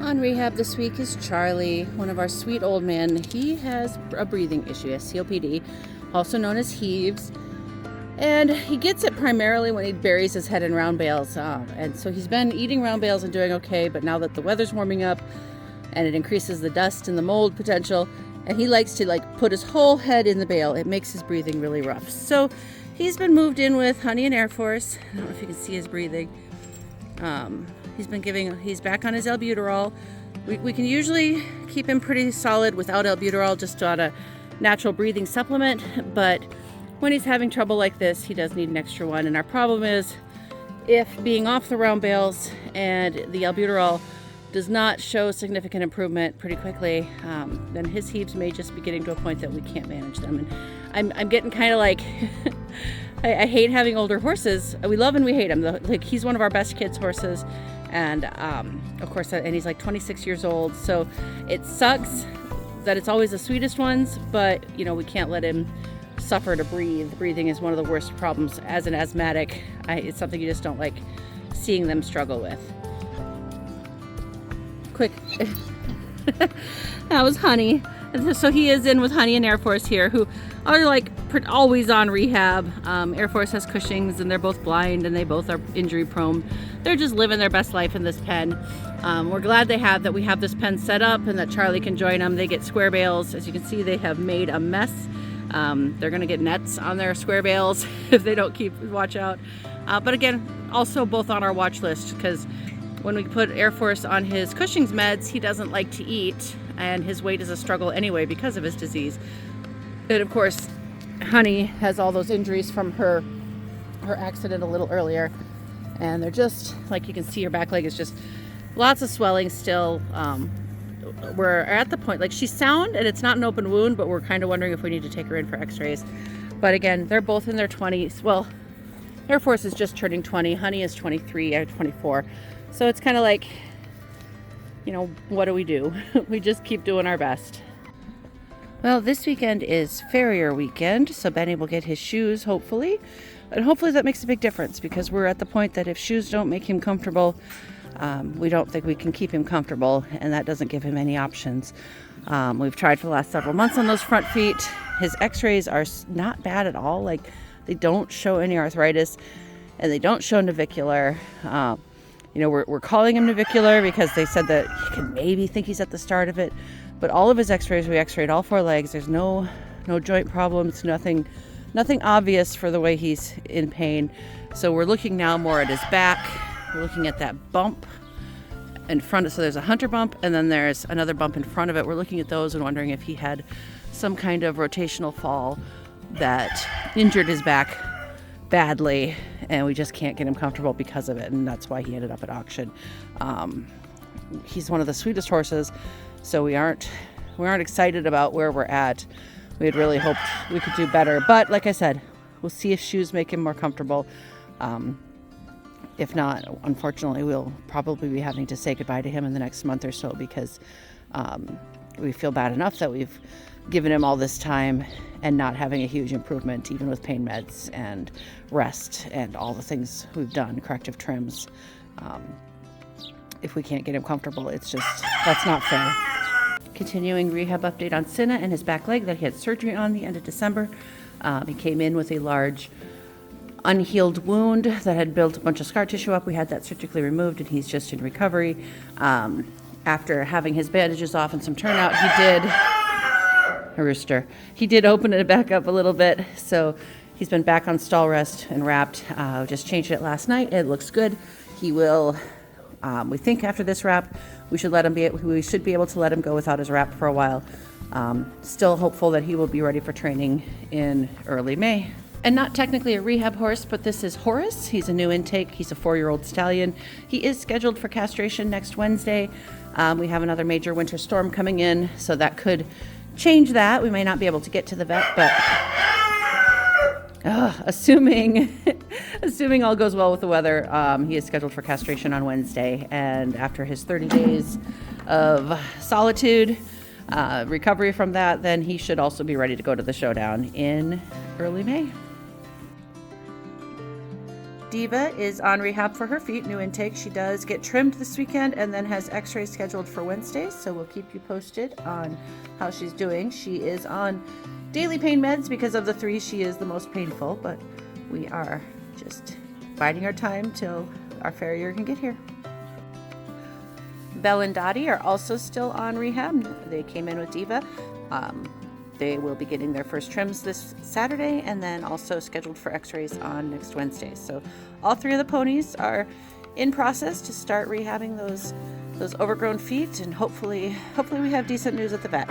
On rehab this week is Charlie, one of our sweet old men. He has a breathing issue, a COPD, also known as heaves. And he gets it primarily when he buries his head in round bales. And so he's been eating round bales and doing okay, but now that the weather's warming up and it increases the dust and the mold potential, and he likes to put his whole head in the bale, it makes his breathing really rough. So he's been moved in with Honey and Airforce. I don't know if you can see his breathing. He's back on his albuterol. We can usually keep him pretty solid without albuterol, just on a natural breathing supplement, but when he's having trouble like this, he does need an extra one. And our problem is, if being off the round bales and the albuterol does not show significant improvement pretty quickly, then his heaves may just be getting to a point that we can't manage them. And I'm getting kind of like, I hate having older horses. We love and we hate him. He's one of our best kids' horses. And of course, and he's like 26 years old. So it sucks that it's always the sweetest ones, but we can't let him suffer to breathe. Breathing is one of the worst problems as an asthmatic. It's something you just don't like seeing them struggle with. Quick. That was Honey. So he is in with Honey and Airforce here, who are always on rehab. Airforce has Cushing's and they're both blind and they both are injury prone. They're just living their best life in this pen. We're glad that we have this pen set up and that Charlie can join them. They get square bales. As you can see, they have made a mess. They're gonna get nets on their square bales if they don't watch out. But again, also both on our watch list, because when we put Airforce on his Cushing's meds, he doesn't like to eat, and his weight is a struggle anyway because of his disease. And of course, Honey has all those injuries from her accident a little earlier, and they're just, like you can see, her back leg is just lots of swelling still. We're at the point, she's sound and it's not an open wound, but we're kind of wondering if we need to take her in for x-rays. But again, they're both in their 20s. Well, Airforce is just turning 20. Honey is 23 or 24. So it's kind of like, what do? We just keep doing our best. Well, this weekend is farrier weekend, so Benny will get his shoes, hopefully. And hopefully that makes a big difference, because we're at the point that if shoes don't make him comfortable, we don't think we can keep him comfortable, and that doesn't give him any options. We've tried for the last several months on those front feet. His x-rays are not bad at all. They don't show any arthritis, and they don't show navicular. We're calling him navicular because they said that you can maybe think he's at the start of it. But all of his x-rays, we x-rayed all 4 legs. There's no joint problems, nothing obvious for the way he's in pain. So we're looking now more at his back. We're looking at that bump in front. So there's a hunter bump, and then there's another bump in front of it. We're looking at those and wondering if he had some kind of rotational fall that injured his back badly, and we just can't get him comfortable because of it, and that's why he ended up at auction. He's one of the sweetest horses, so we aren't excited about where we're at. We had really hoped we could do better, but like I said, we'll see if shoes make him more comfortable. If not, unfortunately, we'll probably be having to say goodbye to him in the next month or so, because we feel bad enough that we've given him all this time and not having a huge improvement, even with pain meds and rest and all the things we've done, corrective trims. If we can't get him comfortable, that's not fair. Continuing rehab update on Cinna and his back leg that he had surgery on the end of December. He came in with a large unhealed wound that had built a bunch of scar tissue up. We had that surgically removed, and he's just in recovery. After having his bandages off and some turnout, he did open it back up a little bit. So he's been back on stall rest and wrapped. Just changed it last night. It looks good. He will, we think after this wrap, we should be able to let him go without his wrap for a while. Still hopeful that he will be ready for training in early May. And not technically a rehab horse, but this is Horus. He's a new intake. He's a 4-year-old stallion. He is scheduled for castration next Wednesday. We have another major winter storm coming in, so that could change that. We may not be able to get to the vet, but assuming all goes well with the weather, he is scheduled for castration on Wednesday. And after his 30 days of solitude, recovery from that, then he should also be ready to go to the showdown in early May. Diva is on rehab for her feet, new intake. She does get trimmed this weekend and then has x-rays scheduled for Wednesday, so we'll keep you posted on how she's doing. She is on daily pain meds. Because of the 3, she is the most painful, but we are just biding our time till our farrier can get here. Belle and Dottie are also still on rehab. They came in with Diva. They will be getting their first trims this Saturday and then also scheduled for x-rays on next Wednesday. So all 3 of the ponies are in process to start rehabbing those overgrown feet, and hopefully we have decent news at the vet.